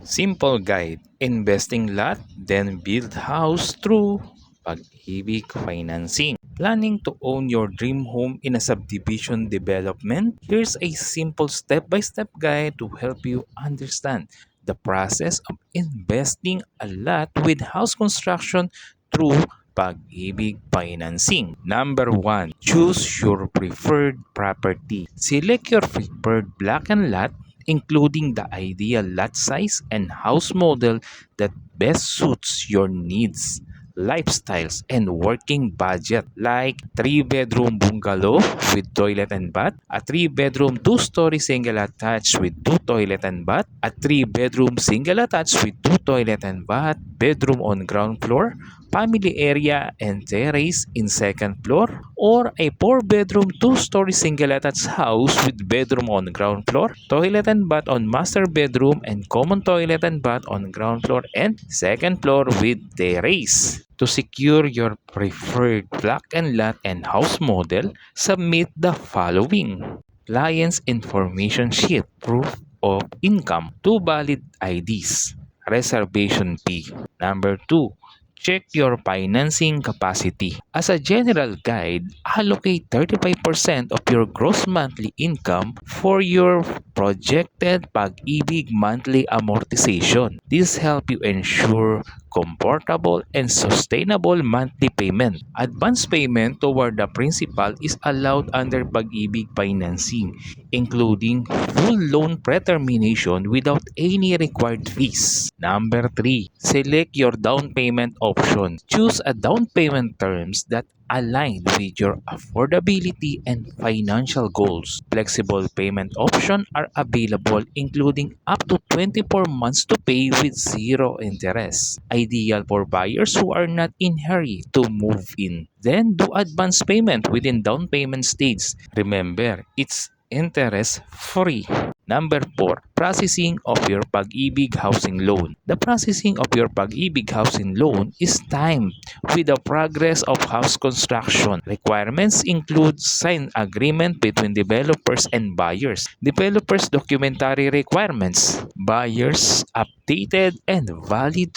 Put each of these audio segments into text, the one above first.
Simple guide, investing lot, then build house through Pag-ibig Financing. Planning to own your dream home in a subdivision development? Here's a simple step-by-step guide to help you understand the process of investing a lot with house construction through Pag-ibig Financing. Number 1. Choose your preferred property. Select your preferred block and lot, including the ideal lot size and house model that best suits your needs, lifestyles, and working budget, like 3-bedroom bungalow with toilet and bath, a 3-bedroom 2-story single attached with 2 toilet and bath, a 3-bedroom single attached with 2 toilet and bath, bedroom on ground floor, family area and terrace in second floor, or a 4-bedroom 2-story single attached house with bedroom on ground floor, toilet and bath on master bedroom, and common toilet and bath on ground floor and second floor with terrace. To secure your preferred block and lot and house model, submit the following: client's information sheet, proof of income, 2 valid IDs, reservation fee. Number 2, check your financing capacity. As a general guide, allocate 35% of your gross monthly income for your projected Pag-ibig monthly amortization. This helps you ensure comfortable and sustainable monthly payment. Advance payment toward the principal is allowed under Pag-ibig Financing, including full loan pretermination without any required fees. Number 3, select your down payment option. Choose a down payment terms that align with your affordability and financial goals. Flexible payment options are available, including up to 24 months to pay with zero interest. Ideal for buyers who are not in hurry to move in. Then do advance payment within down payment stage. Remember, it's interest-free. Number 4, processing of your Pag-ibig housing loan. The processing of your Pag-ibig housing loan is timed with the progress of house construction. Requirements include signed agreement between developers and buyers, developers' documentary requirements, buyers' updated and valid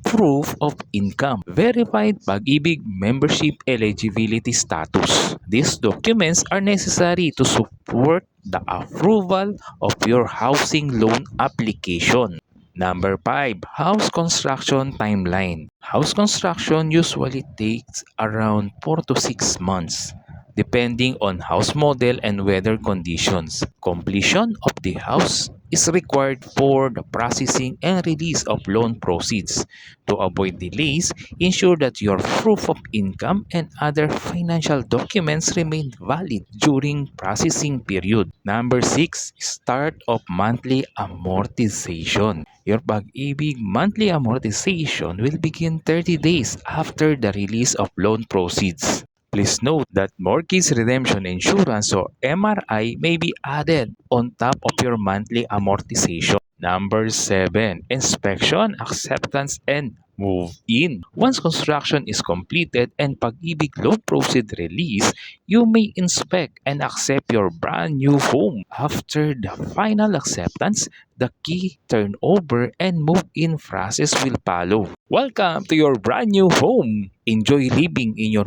proof of income, verified Pag-ibig membership eligibility status. These documents are necessary to support the approval of your housing loan application. Number 5, house construction timeline. House construction usually takes around 4 to 6 months, depending on house model and weather conditions. Completion of the house is required for the processing and release of loan proceeds. To avoid delays, ensure that your proof of income and other financial documents remain valid during processing period. Number 6, start of monthly amortization. Your Pag-ibig monthly amortization will begin 30 days after the release of loan proceeds. Please note that mortgage redemption insurance or MRI may be added on top of your monthly amortization. Number 7, inspection, acceptance, and move in. Once construction is completed and Pag-ibig loan proceed release, you may inspect and accept your brand new home. After the final acceptance, the key turnover and move-in process will follow. Welcome to your brand new home. Enjoy living in your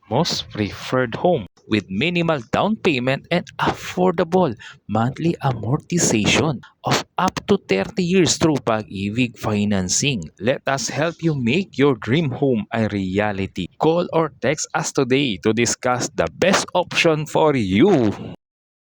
most preferred home with minimal down payment and affordable monthly amortization of up to 30 years through Pag-ibig Financing. Let us help you make your dream home a reality. Call or text us today to discuss the best option for you.